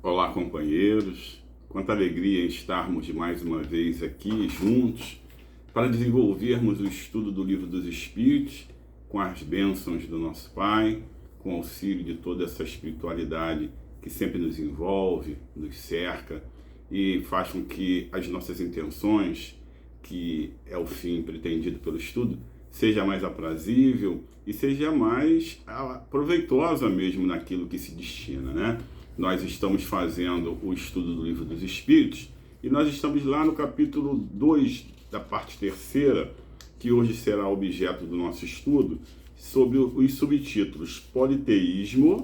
Olá, companheiros. Quanta alegria em estarmos mais uma vez aqui juntos para desenvolvermos o estudo do Livro dos Espíritos com as bênçãos do nosso Pai, com o auxílio de toda essa espiritualidade que sempre nos envolve, nos cerca e faz com que as nossas intenções, que é o fim pretendido pelo estudo, seja mais aprazível e seja mais proveitosa mesmo naquilo que se destina, né? Nós estamos fazendo o estudo do Livro dos Espíritos e nós estamos lá no capítulo 2 da parte terceira, que hoje será objeto do nosso estudo, sobre os subtítulos Politeísmo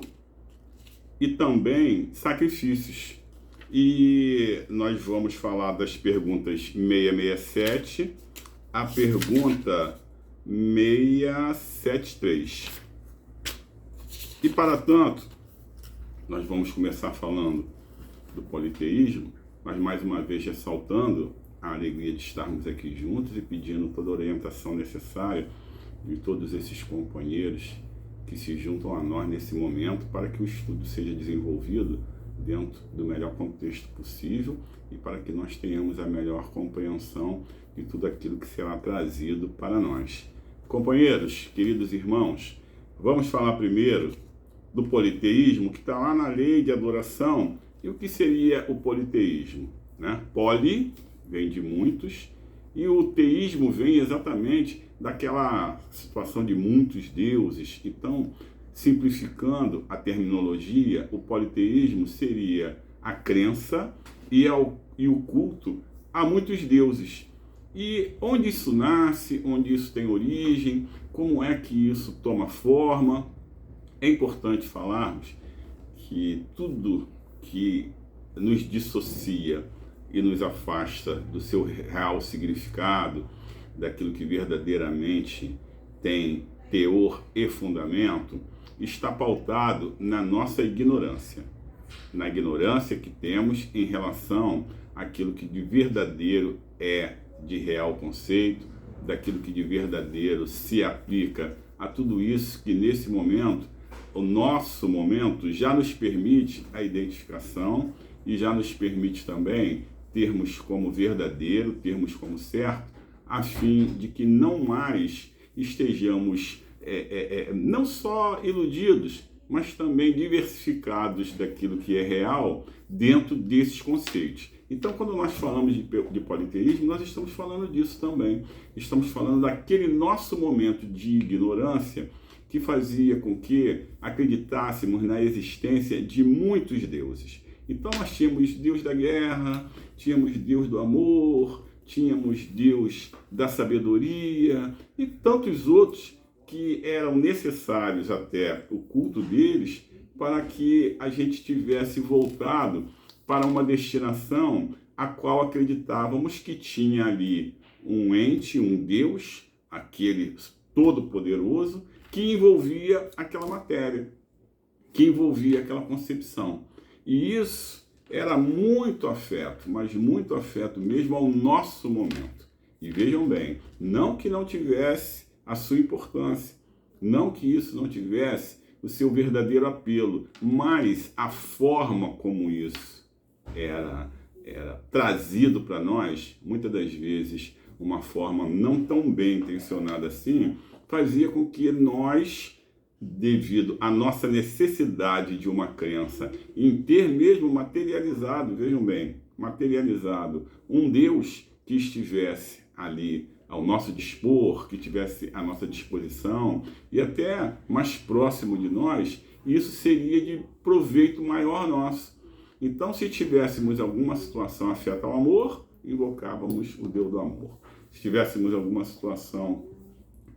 e também Sacrifícios. E nós vamos falar das perguntas 667 a pergunta 673. E para tanto, nós vamos começar falando do politeísmo, mas mais uma vez ressaltando a alegria de estarmos aqui juntos e pedindo toda a orientação necessária de todos esses companheiros que se juntam a nós nesse momento para que o estudo seja desenvolvido dentro do melhor contexto possível e para que nós tenhamos a melhor compreensão de tudo aquilo que será trazido para nós. Companheiros, queridos irmãos, vamos falar primeiro do politeísmo, que está lá na lei de adoração. E o que seria o politeísmo, né? Poli vem de muitos, e o teísmo vem exatamente daquela situação de muitos deuses. Então, simplificando a terminologia, o politeísmo seria a crença e o culto a muitos deuses. E onde isso nasce, onde isso tem origem, como é que isso toma forma? É importante falarmos que tudo que nos dissocia e nos afasta do seu real significado, daquilo que verdadeiramente tem teor e fundamento, está pautado na nossa ignorância. Na ignorância que temos em relação àquilo que de verdadeiro é de real conceito, daquilo que de verdadeiro se aplica a tudo isso que nesse momento, o nosso momento já nos permite a identificação e já nos permite também termos como verdadeiro, termos como certo, a fim de que não mais estejamos não só iludidos, mas também diversificados daquilo que é real dentro desses conceitos. Então, quando nós falamos de politeísmo, nós estamos falando disso também. Estamos falando daquele nosso momento de ignorância que fazia com que acreditássemos na existência de muitos deuses. Então nós tínhamos Deus da guerra, tínhamos Deus do amor, tínhamos Deus da sabedoria e tantos outros que eram necessários até o culto deles para que a gente tivesse voltado para uma destinação a qual acreditávamos que tinha ali um ente, um Deus, aquele todo-poderoso, que envolvia aquela matéria, que envolvia aquela concepção. E isso era muito afeto, mas muito afeto mesmo ao nosso momento. E vejam bem, não que não tivesse a sua importância, não que isso não tivesse o seu verdadeiro apelo, mas a forma como isso era trazido para nós, muitas das vezes uma forma não tão bem intencionada assim, fazia com que nós, devido à nossa necessidade de uma crença em ter mesmo materializado, vejam bem, materializado um Deus que estivesse ali ao nosso dispor, que tivesse à nossa disposição e até mais próximo de nós, isso seria de proveito maior nosso. Então, se tivéssemos alguma situação afeta ao amor, invocávamos o Deus do amor. Se tivéssemos alguma situação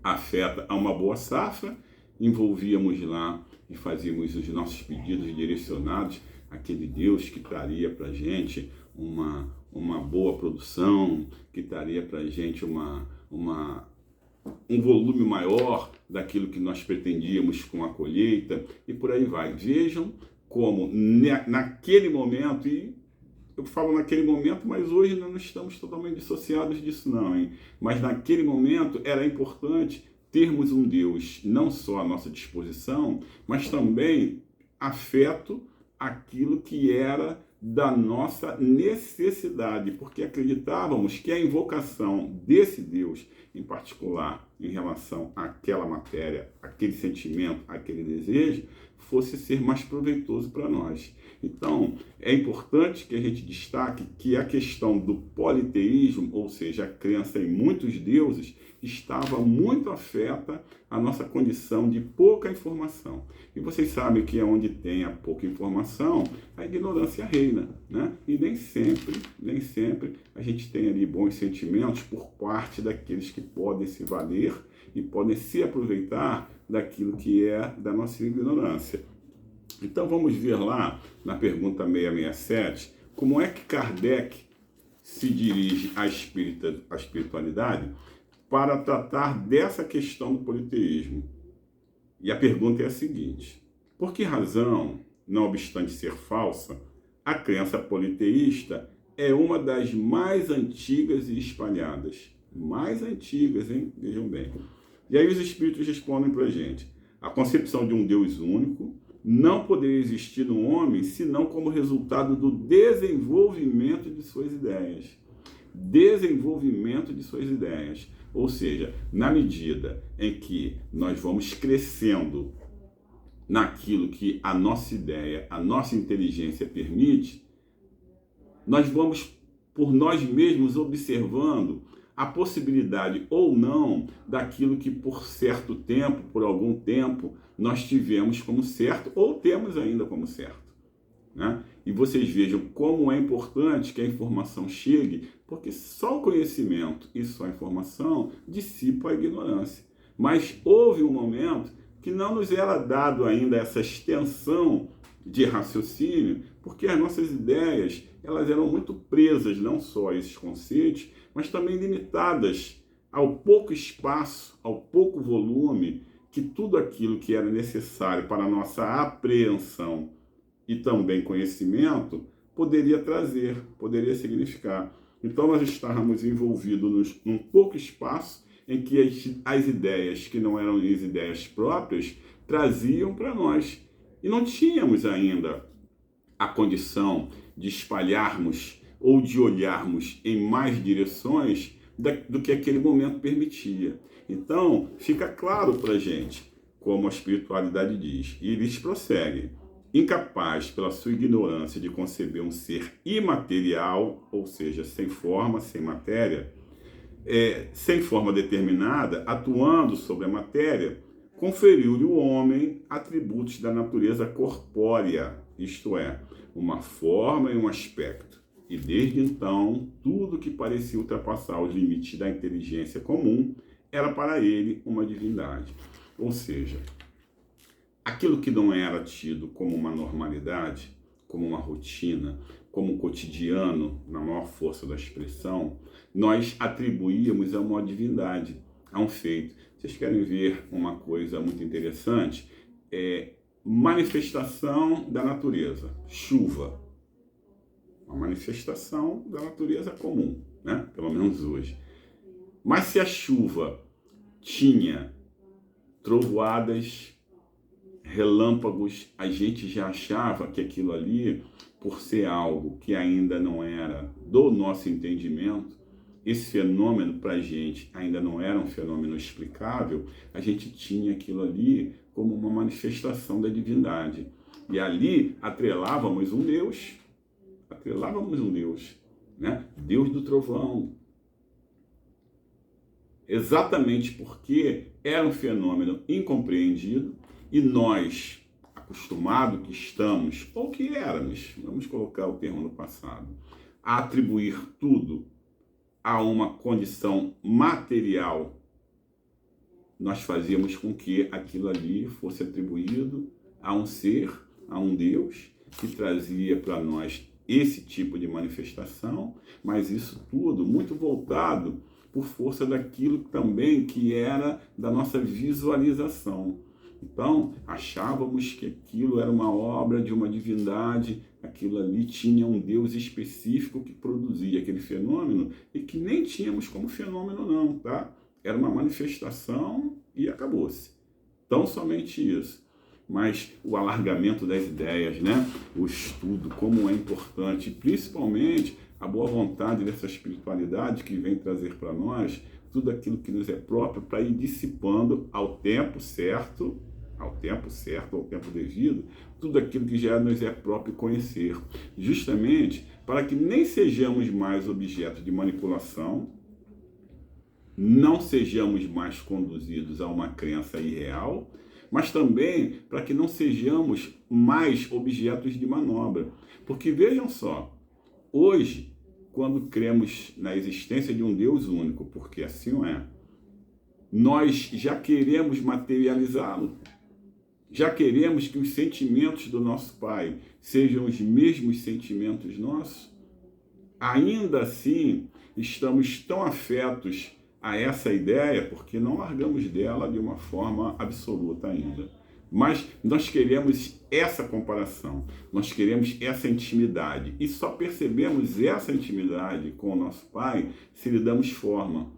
afeta a uma boa safra, envolvíamos lá e fazíamos os nossos pedidos direcionados àquele Deus que traria para a gente uma boa produção, que traria para a gente um volume maior daquilo que nós pretendíamos com a colheita, e por aí vai. Vejam como naquele momento, e eu falo naquele momento, mas hoje não estamos totalmente dissociados disso não, hein? Mas naquele momento era importante termos um Deus não só à nossa disposição, mas também afeto aquilo que era da nossa necessidade, porque acreditávamos que a invocação desse Deus, em particular, em relação àquela matéria, aquele sentimento, aquele desejo, fosse ser mais proveitoso para nós. Então, é importante que a gente destaque que a questão do politeísmo, ou seja, a crença em muitos deuses, estava muito afeta a nossa condição de pouca informação. E vocês sabem que onde tem a pouca informação, a ignorância reina, né? E nem sempre a gente tem ali bons sentimentos por parte daqueles que podem se valer e podem se aproveitar daquilo que é da nossa ignorância. Então vamos ver lá na pergunta 667, como é que Kardec se dirige à espiritualidade para tratar dessa questão do politeísmo. E a pergunta é a seguinte: por que razão, não obstante ser falsa, a crença politeísta é uma das mais antigas e espalhadas? Mais antigas, hein? Vejam bem. E aí os espíritos respondem para a gente: a concepção de um Deus único não poderia existir no homem senão como resultado do desenvolvimento de suas ideias. Desenvolvimento de suas ideias. Ou seja, na medida em que nós vamos crescendo naquilo que a nossa ideia, a nossa inteligência permite, nós vamos, por nós mesmos, observando a possibilidade ou não daquilo que por certo tempo, por algum tempo, nós tivemos como certo ou temos ainda como certo, né? E vocês vejam como é importante que a informação chegue, porque só o conhecimento e só a informação dissipam a ignorância. Mas houve um momento que não nos era dado ainda essa extensão de raciocínio, porque as nossas ideias elas eram muito presas não só a esses conceitos, mas também limitadas ao pouco espaço, ao pouco volume que tudo aquilo que era necessário para a nossa apreensão e também conhecimento poderia trazer, poderia significar. Então nós estávamos envolvidos num pouco espaço em que as ideias que não eram as ideias próprias traziam para nós. E não tínhamos ainda a condição de espalharmos ou de olharmos em mais direções do que aquele momento permitia. Então, fica claro para a gente, como a espiritualidade diz, e eles prosseguem: incapaz pela sua ignorância de conceber um ser imaterial, ou seja, sem forma, sem matéria, sem forma determinada, atuando sobre a matéria, conferiu-lhe o homem atributos da natureza corpórea, isto é, uma forma e um aspecto. E desde então, tudo que parecia ultrapassar os limites da inteligência comum era para ele uma divindade. Ou seja, aquilo que não era tido como uma normalidade, como uma rotina, como um cotidiano, na maior força da expressão, nós atribuíamos a uma divindade, a um feito. Vocês querem ver uma coisa muito interessante? Manifestação da natureza, chuva. Uma manifestação da natureza comum, né? Pelo menos hoje. Mas se a chuva tinha trovoadas, relâmpagos, a gente já achava que aquilo ali, por ser algo que ainda não era do nosso entendimento, esse fenômeno para a gente ainda não era um fenômeno explicável, a gente tinha aquilo ali como uma manifestação da divindade. E ali atrelávamos um Deus, né? Deus do trovão. Exatamente porque era um fenômeno incompreendido e nós, acostumados que estamos, ou que éramos, vamos colocar o termo no passado, a atribuir tudo a uma condição material, nós fazíamos com que aquilo ali fosse atribuído a um ser, a um Deus, que trazia para nós esse tipo de manifestação, mas isso tudo muito voltado por força daquilo também que era da nossa visualização. Então, achávamos que aquilo era uma obra de uma divindade, aquilo ali tinha um Deus específico que produzia aquele fenômeno e que nem tínhamos como fenômeno não, tá? Era uma manifestação e acabou-se. Tão somente isso. mas o alargamento das ideias, né? O estudo, como é importante, principalmente a boa vontade dessa espiritualidade que vem trazer para nós tudo aquilo que nos é próprio para ir dissipando ao tempo certo, ao tempo devido, tudo aquilo que já nos é próprio conhecer, justamente para que nem sejamos mais objeto de manipulação, não sejamos mais conduzidos a uma crença irreal, mas também para que não sejamos mais objetos de manobra. Porque vejam só, hoje, quando cremos na existência de um Deus único, porque assim o é, nós já queremos materializá-lo. Já queremos que os sentimentos do nosso Pai sejam os mesmos sentimentos nossos. Ainda assim, estamos tão afetos a essa ideia porque não largamos dela de uma forma absoluta ainda. Mas nós queremos essa comparação, nós queremos essa intimidade. E só percebemos essa intimidade com o nosso Pai se lhe damos forma,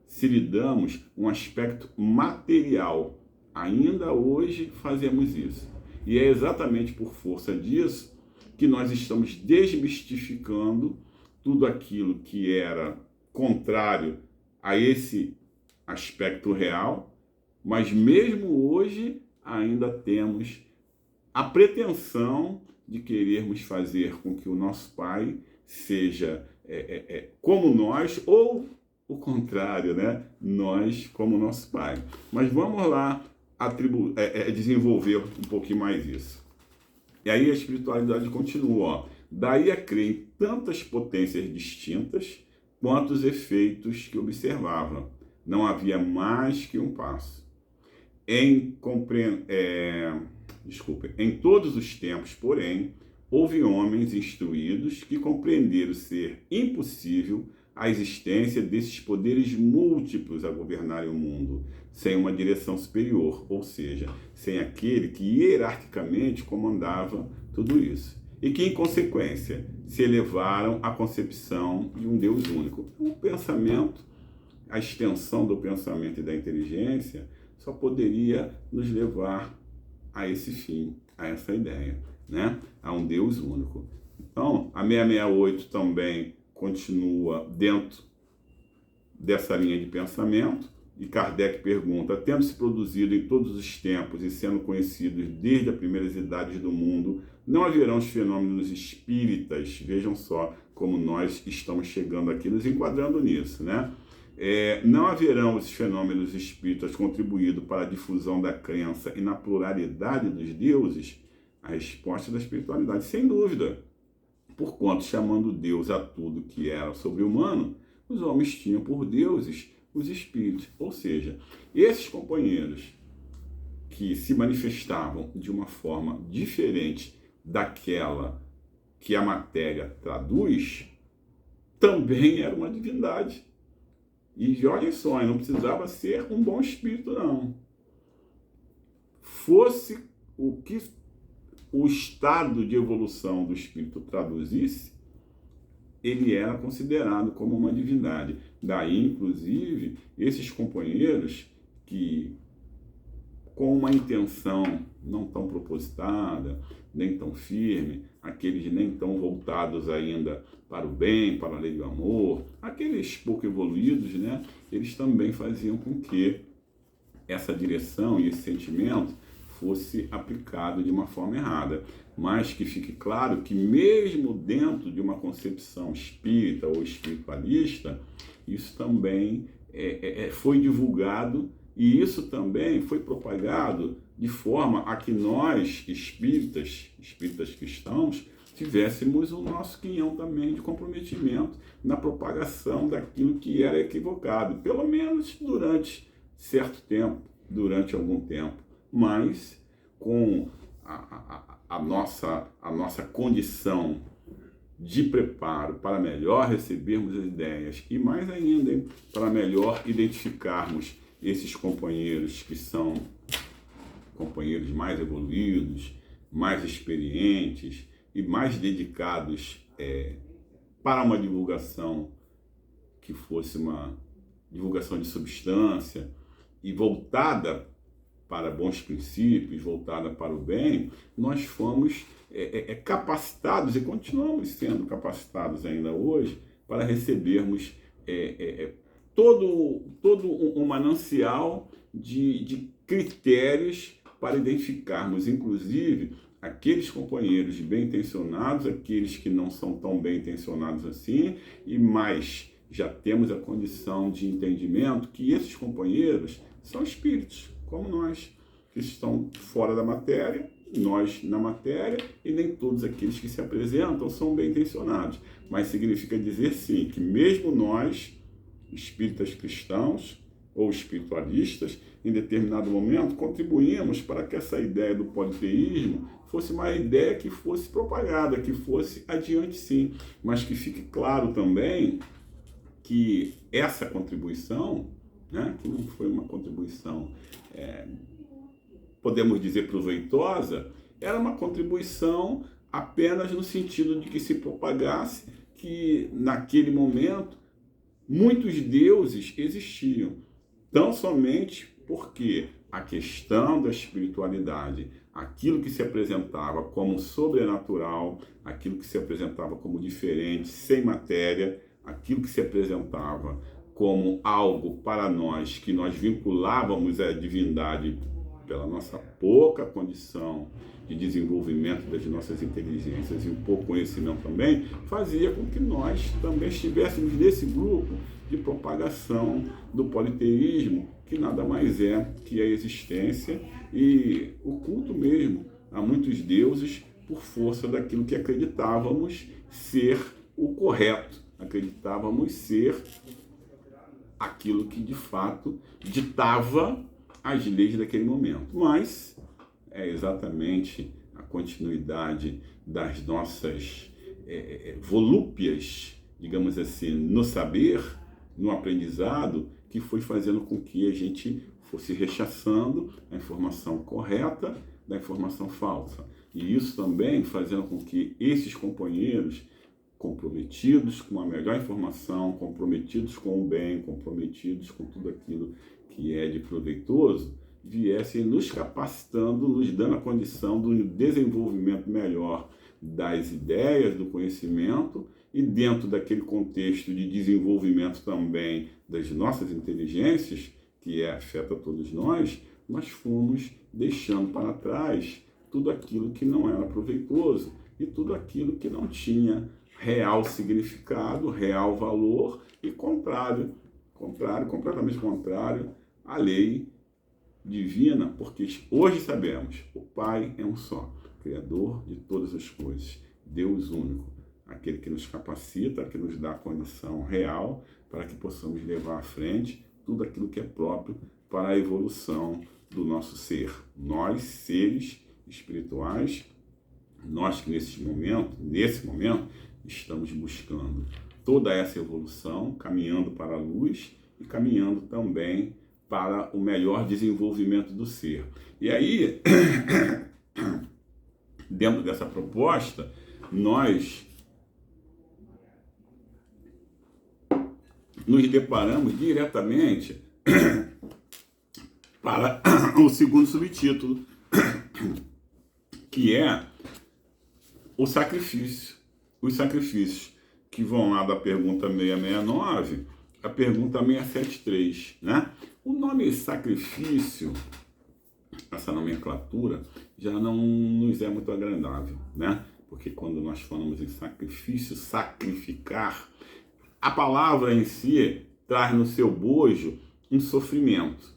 se lhe damos um aspecto material. Ainda hoje fazemos isso. E é exatamente por força disso que nós estamos desmistificando tudo aquilo que era contrário a esse aspecto real, mas mesmo hoje ainda temos a pretensão de querermos fazer com que o nosso Pai seja como nós, ou o contrário, né? Nós como nosso Pai. Mas vamos lá desenvolver um pouquinho mais isso. E aí a espiritualidade continua, ó. Daí a crer em tantas potências distintas quanto os efeitos que observavam. Não havia mais que um passo. Em todos os tempos, porém, houve homens instruídos que compreenderam ser impossível a existência desses poderes múltiplos a governarem o mundo, sem uma direção superior, ou seja, sem aquele que hierarquicamente comandava tudo isso. E que, em consequência, se elevaram à concepção de um Deus único. O pensamento, a extensão do pensamento e da inteligência só poderia nos levar a esse fim, a essa ideia, né? A um Deus único. Então, a 668 também continua dentro dessa linha de pensamento, e Kardec pergunta: tendo se produzido em todos os tempos e sendo conhecidos desde as primeiras idades do mundo, não haverão os fenômenos espíritas? Vejam só como nós estamos chegando aqui, nos enquadrando nisso, né? Não haverão os fenômenos espíritas contribuído para a difusão da crença e na pluralidade dos deuses? A resposta da espiritualidade, sem dúvida. Porquanto, chamando Deus a tudo que era sobre-humano, os homens tinham por deuses os espíritos. Ou seja, esses companheiros que se manifestavam de uma forma diferente daquela que a matéria traduz, também era uma divindade. E olhem só, não precisava ser um bom espírito, não. Fosse o que o estado de evolução do espírito traduzisse, ele era considerado como uma divindade. Daí, inclusive, esses companheiros que, com uma intenção não tão propositada, nem tão firme, aqueles nem tão voltados ainda para o bem, para a lei do amor, aqueles pouco evoluídos, né, eles também faziam com que essa direção e esse sentimento fosse aplicado de uma forma errada. Mas que fique claro que mesmo dentro de uma concepção espírita ou espiritualista, isso também foi divulgado, e isso também foi propagado de forma a que nós, espíritas cristãos, tivéssemos o nosso quinhão também de comprometimento na propagação daquilo que era equivocado, pelo menos durante certo tempo, durante algum tempo. Mas com a nossa condição de preparo para melhor recebermos as ideias e mais ainda, hein, para melhor identificarmos esses companheiros que são companheiros mais evoluídos, mais experientes e mais dedicados para uma divulgação que fosse uma divulgação de substância e voltada para bons princípios, voltada para o bem, nós fomos capacitados e continuamos sendo capacitados ainda hoje para recebermos todo um manancial de critérios para identificarmos, inclusive, aqueles companheiros bem-intencionados, aqueles que não são tão bem-intencionados assim, e mais, já temos a condição de entendimento que esses companheiros são espíritos, como nós, que estão fora da matéria, nós na matéria, e nem todos aqueles que se apresentam são bem-intencionados. Mas significa dizer, sim, que mesmo nós, espíritas cristãos ou espiritualistas, em determinado momento, contribuímos para que essa ideia do politeísmo fosse uma ideia que fosse propagada, que fosse adiante, sim, mas que fique claro também que essa contribuição, né, que não foi uma contribuição, podemos dizer, proveitosa, era uma contribuição apenas no sentido de que se propagasse que, naquele momento, muitos deuses existiam, tão somente porque a questão da espiritualidade, aquilo que se apresentava como sobrenatural, aquilo que se apresentava como diferente, sem matéria, aquilo que se apresentava como algo para nós, que nós vinculávamos à divindade pela nossa pouca condição de desenvolvimento das nossas inteligências e um pouco conhecimento também, fazia com que nós também estivéssemos nesse grupo de propagação do politeísmo, que nada mais é que a existência e o culto mesmo a muitos deuses por força daquilo que acreditávamos ser o correto, acreditávamos ser aquilo que de fato ditava as leis daquele momento. Mas é exatamente a continuidade das nossas volúpias, digamos assim, no saber, no aprendizado, que foi fazendo com que a gente fosse rechaçando a informação correta da informação falsa. E isso também fazendo com que esses companheiros comprometidos com a melhor informação, comprometidos com o bem, comprometidos com tudo aquilo que é de proveitoso, viessem nos capacitando, nos dando a condição do desenvolvimento melhor das ideias, do conhecimento, e dentro daquele contexto de desenvolvimento também das nossas inteligências, que afeta todos nós, nós fomos deixando para trás tudo aquilo que não era proveitoso e tudo aquilo que não tinha real significado, real valor e completamente contrário à lei divina, porque hoje sabemos, o Pai é um só, Criador de todas as coisas, Deus único, aquele que nos capacita, que nos dá a condição real para que possamos levar à frente tudo aquilo que é próprio para a evolução do nosso ser. Nós, seres espirituais, nós que nesse momento, estamos buscando toda essa evolução, caminhando para a luz e caminhando também para o melhor desenvolvimento do ser. E aí, dentro dessa proposta, nós nos deparamos diretamente para o segundo subtítulo, que é o sacrifício. Os sacrifícios que vão lá da pergunta 669 à pergunta 673, né? O nome sacrifício, essa nomenclatura, já não nos é muito agradável, né? Porque quando nós falamos em sacrifício, sacrificar, a palavra em si traz no seu bojo um sofrimento,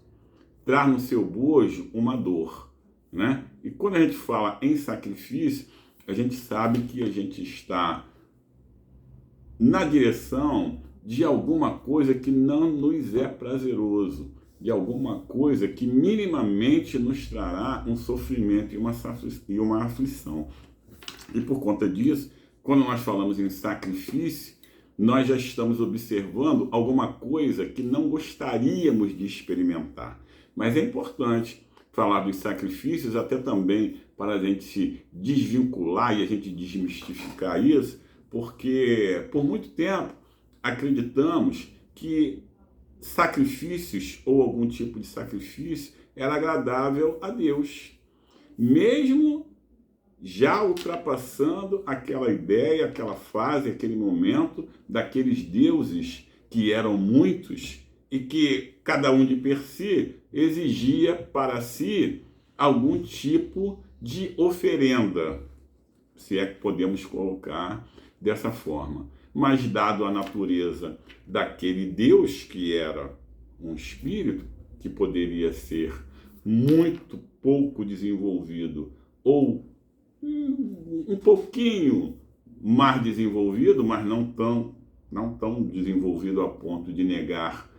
traz no seu bojo uma dor, né? E quando a gente fala em sacrifício, a gente sabe que a gente está na direção de alguma coisa que não nos é prazeroso, de alguma coisa que minimamente nos trará um sofrimento e uma aflição. E por conta disso, quando nós falamos em sacrifício, nós já estamos observando alguma coisa que não gostaríamos de experimentar. Mas é importante falar dos sacrifícios até também para a gente se desvincular e a gente desmistificar isso, porque por muito tempo acreditamos que sacrifícios ou algum tipo de sacrifício era agradável a Deus. Mesmo já ultrapassando aquela ideia, aquela fase, aquele momento daqueles deuses que eram muitos e que cada um de per si exigia para si algum tipo de oferenda, se é que podemos colocar dessa forma. Mas dado a natureza daquele Deus que era um espírito, que poderia ser muito pouco desenvolvido ou um pouquinho mais desenvolvido, mas não tão desenvolvido a ponto de negar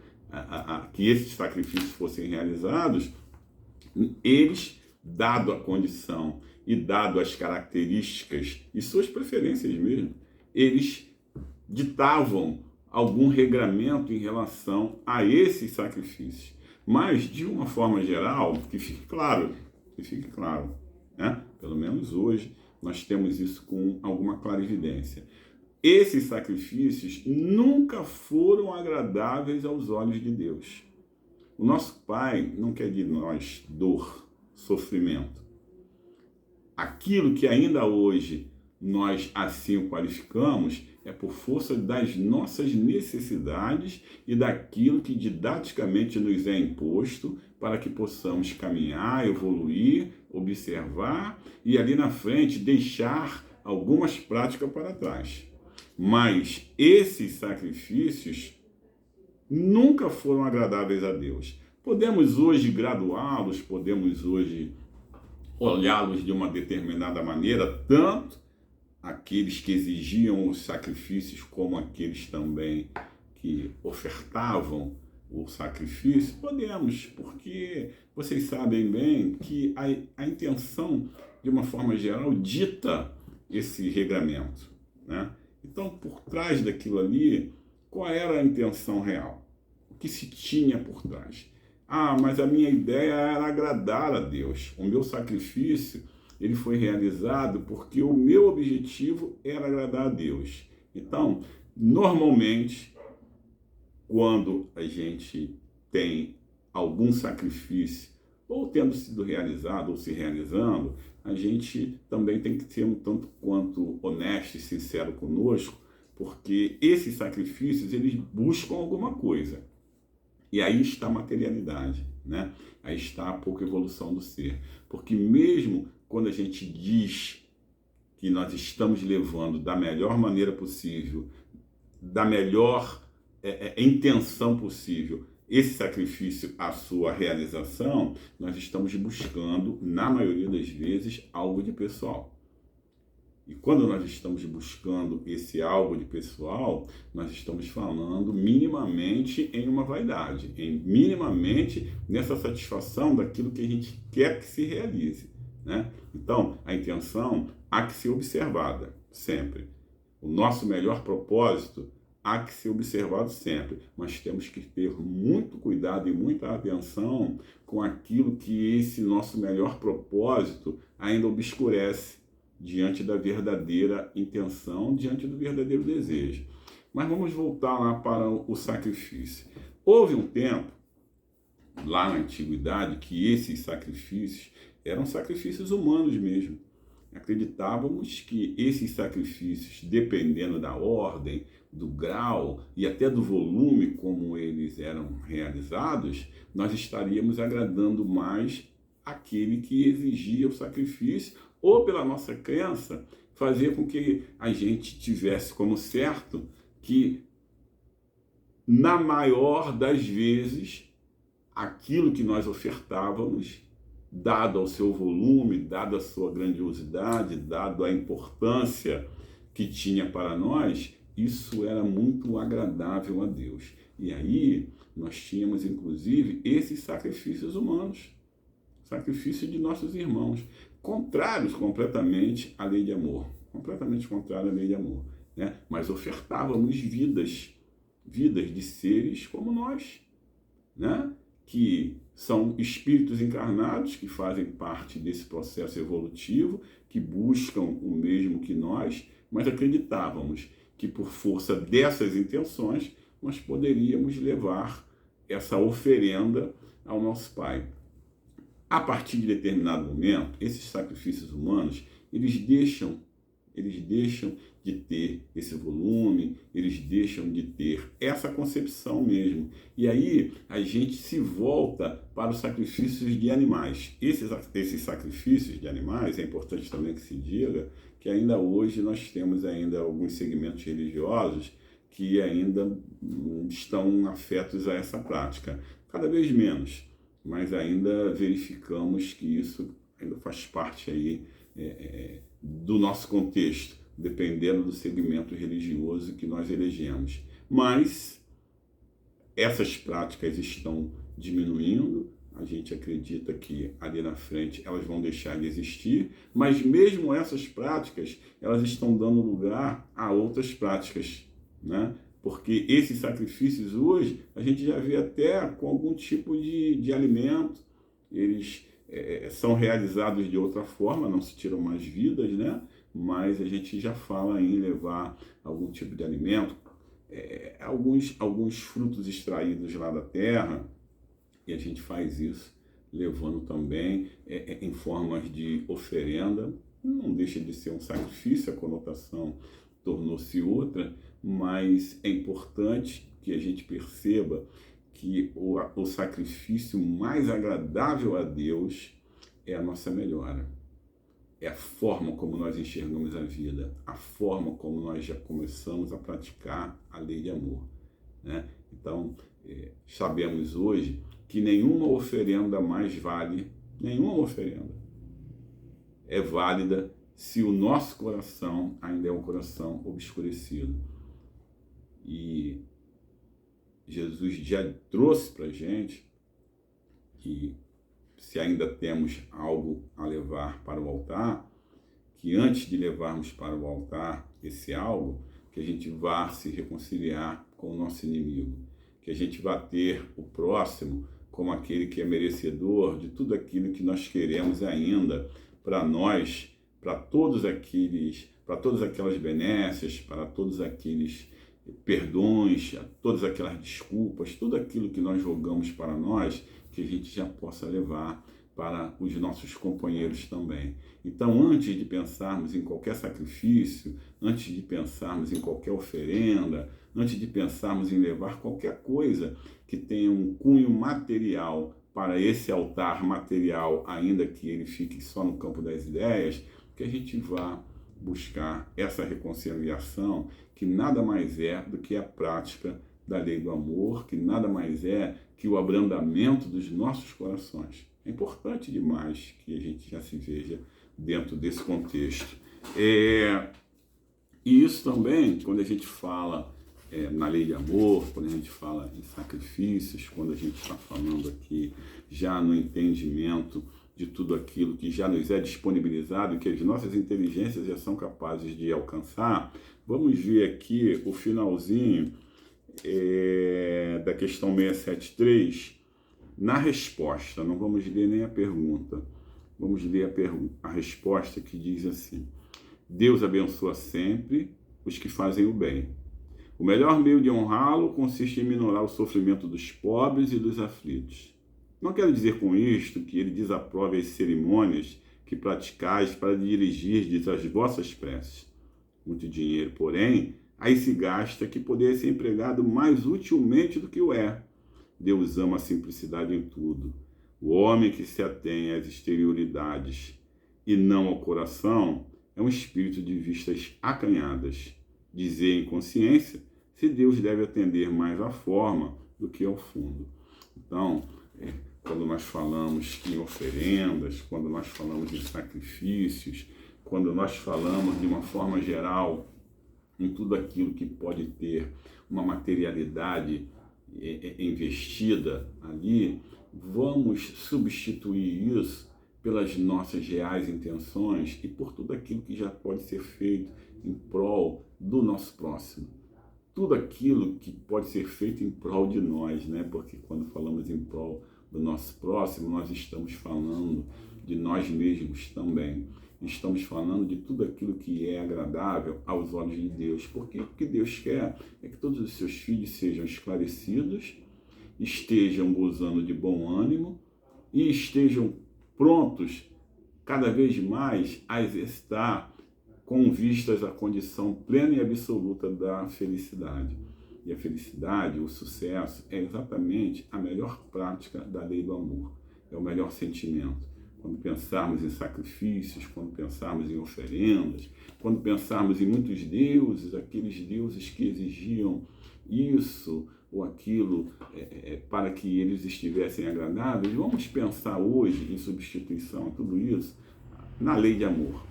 que esses sacrifícios fossem realizados, eles, dado a condição e dado as características e suas preferências mesmo, eles ditavam algum regramento em relação a esses sacrifícios. Mas, de uma forma geral, que fique claro, né? Pelo menos hoje, nós temos isso com alguma clarividência. Esses sacrifícios nunca foram agradáveis aos olhos de Deus. O nosso Pai não quer de nós dor, sofrimento. Aquilo que ainda hoje nós assim o qualificamos é por força das nossas necessidades e daquilo que didaticamente nos é imposto para que possamos caminhar, evoluir, observar e ali na frente deixar algumas práticas para trás. Mas esses sacrifícios nunca foram agradáveis a Deus. Podemos hoje graduá-los, podemos hoje olhá-los de uma determinada maneira, tanto aqueles que exigiam os sacrifícios como aqueles também que ofertavam o sacrifício. Podemos, porque vocês sabem bem que a intenção, de uma forma geral, dita esse regramento, né? Então, por trás daquilo ali, qual era a intenção real? O que se tinha por trás? Mas a minha ideia era agradar a Deus. O meu sacrifício, ele foi realizado porque o meu objetivo era agradar a Deus. Então, normalmente, quando a gente tem algum sacrifício, ou tendo sido realizado, ou se realizando, a gente também tem que ser um tanto quanto honesto e sincero conosco, porque esses sacrifícios, eles buscam alguma coisa. E aí está a materialidade, né? Aí está a pouca evolução do ser. Porque mesmo quando a gente diz que nós estamos levando da melhor maneira possível, da melhor intenção possível, esse sacrifício à sua realização, nós estamos buscando, na maioria das vezes, algo de pessoal. E quando nós estamos buscando esse algo de pessoal, nós estamos falando minimamente em uma vaidade, minimamente nessa satisfação daquilo que a gente quer que se realize, né? Então, a intenção há que ser observada sempre. O nosso melhor propósito há que ser observado sempre, mas temos que ter muito cuidado e muita atenção com aquilo que esse nosso melhor propósito ainda obscurece diante da verdadeira intenção, diante do verdadeiro desejo. Mas vamos voltar lá para o sacrifício. Houve um tempo, lá na antiguidade, que esses sacrifícios eram sacrifícios humanos mesmo. Acreditávamos que esses sacrifícios, dependendo da ordem, do grau e até do volume como eles eram realizados, nós estaríamos agradando mais aquele que exigia o sacrifício, ou pela nossa crença, fazer com que a gente tivesse como certo que, na maior das vezes, aquilo que nós ofertávamos, dado ao seu volume, dado a sua grandiosidade, dado a importância que tinha para nós, isso era muito agradável a Deus. E aí nós tínhamos, inclusive, esses sacrifícios humanos, sacrifício de nossos irmãos, contrários completamente à lei de amor, completamente contrário à lei de amor, né? Mas ofertávamos vidas de seres como nós, né? Que são espíritos encarnados, que fazem parte desse processo evolutivo, que buscam o mesmo que nós, mas acreditávamos que por força dessas intenções nós poderíamos levar essa oferenda ao nosso Pai. A partir de determinado momento, esses sacrifícios humanos, eles deixam de ter esse volume, eles deixam de ter essa concepção mesmo. E aí a gente se volta para os sacrifícios de animais. Esses sacrifícios de animais, é importante também que se diga que ainda hoje nós temos ainda alguns segmentos religiosos que ainda estão afetos a essa prática. Cada vez menos, mas ainda verificamos que isso ainda faz parte aí do nosso contexto, dependendo do segmento religioso que nós elegemos. Mas essas práticas estão diminuindo, a gente acredita que ali na frente elas vão deixar de existir, mas mesmo essas práticas, elas estão dando lugar a outras práticas, né? Porque esses sacrifícios hoje, a gente já vê até com algum tipo de alimento, eles são realizados de outra forma, não se tiram mais vidas, né? Mas a gente já fala em levar algum tipo de alimento, alguns frutos extraídos lá da terra, e a gente faz isso levando também em formas de oferenda. Não deixa de ser um sacrifício, a conotação tornou-se outra, mas é importante que a gente perceba que o sacrifício mais agradável a Deus é a nossa melhora. É a forma como nós enxergamos a vida, a forma como nós já começamos a praticar a lei de amor, né? Então, sabemos hoje que nenhuma oferenda mais vale, nenhuma oferenda é válida se o nosso coração ainda é um coração obscurecido. E Jesus já trouxe para a gente que se ainda temos algo a levar para o altar, que antes de levarmos para o altar esse algo, que a gente vá se reconciliar com o nosso inimigo, que a gente vá ter o próximo como aquele que é merecedor de tudo aquilo que nós queremos ainda para nós, para todas aquelas benécias, para todos aqueles perdões, todas aquelas desculpas, tudo aquilo que nós rogamos para nós, que a gente já possa levar para os nossos companheiros também. Então, antes de pensarmos em qualquer sacrifício, antes de pensarmos em qualquer oferenda, antes de pensarmos em levar qualquer coisa que tenha um cunho material para esse altar material, ainda que ele fique só no campo das ideias, que a gente vá buscar essa reconciliação, que nada mais é do que a prática da lei do amor, que nada mais é que o abrandamento dos nossos corações. É importante demais que a gente já se veja dentro desse contexto. E isso também, quando a gente fala na lei de amor, quando a gente fala em sacrifícios, quando a gente está falando aqui já no entendimento de tudo aquilo que já nos é disponibilizado, que as nossas inteligências já são capazes de alcançar, vamos ver aqui o finalzinho da questão 673, na resposta, não vamos ler nem a pergunta, vamos ler a resposta que diz assim: Deus abençoa sempre os que fazem o bem. O melhor meio de honrá-lo consiste em minorar o sofrimento dos pobres e dos aflitos. Não quero dizer com isto que ele desaprove as cerimônias que praticais para dirigir as vossas preces. Muito dinheiro, porém, aí se gasta que poderia ser empregado mais utilmente do que o é. Deus ama a simplicidade em tudo. O homem que se atém às exterioridades e não ao coração é um espírito de vistas acanhadas. Dizer em consciência se Deus deve atender mais à forma do que ao fundo. Então, quando nós falamos em oferendas, quando nós falamos em sacrifícios, quando nós falamos de uma forma geral em tudo aquilo que pode ter uma materialidade investida ali, vamos substituir isso pelas nossas reais intenções e por tudo aquilo que já pode ser feito em prol do nosso próximo. Tudo aquilo que pode ser feito em prol de nós, né? Porque quando falamos em prol do nosso próximo, nós estamos falando de nós mesmos também. Estamos falando de tudo aquilo que é agradável aos olhos de Deus. Porque o que Deus quer é que todos os seus filhos sejam esclarecidos, estejam gozando de bom ânimo e estejam prontos cada vez mais a exercitar com vistas à condição plena e absoluta da felicidade. E a felicidade, o sucesso, é exatamente a melhor prática da lei do amor. É o melhor sentimento. Quando pensarmos em sacrifícios, quando pensarmos em oferendas, quando pensarmos em muitos deuses, aqueles deuses que exigiam isso ou aquilo para que eles estivessem agradáveis, vamos pensar hoje em substituição a tudo isso na lei de amor.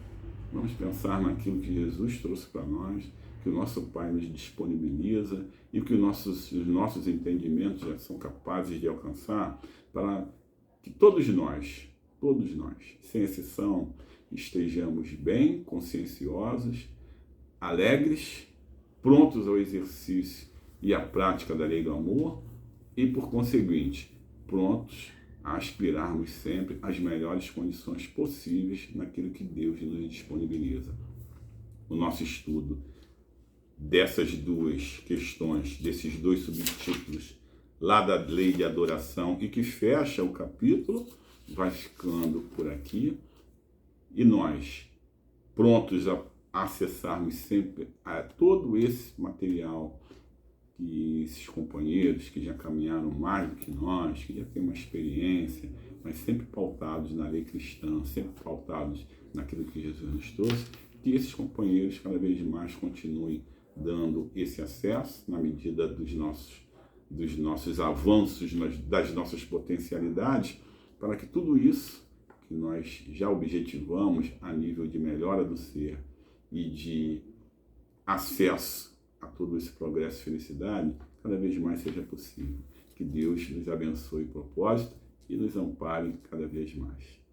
Vamos pensar naquilo que Jesus trouxe para nós, que o nosso Pai nos disponibiliza e que os nossos entendimentos já são capazes de alcançar, para que todos nós, sem exceção, estejamos bem, conscienciosos, alegres, prontos ao exercício e à prática da lei do amor e, por conseguinte, prontos a aspirarmos sempre às melhores condições possíveis naquilo que Deus nos disponibiliza. O nosso estudo dessas duas questões, desses dois subtítulos, lá da lei de adoração e que fecha o capítulo, vai ficando por aqui. E nós, prontos a acessarmos sempre a todo esse material que esses companheiros que já caminharam mais do que nós, que já têm uma experiência, mas sempre pautados na lei cristã, sempre pautados naquilo que Jesus nos trouxe, que esses companheiros cada vez mais continuem dando esse acesso na medida dos nossos avanços, das nossas potencialidades, para que tudo isso que nós já objetivamos a nível de melhora do ser e de acesso a todo esse progresso e felicidade, cada vez mais seja possível. Que Deus nos abençoe o propósito e nos ampare cada vez mais.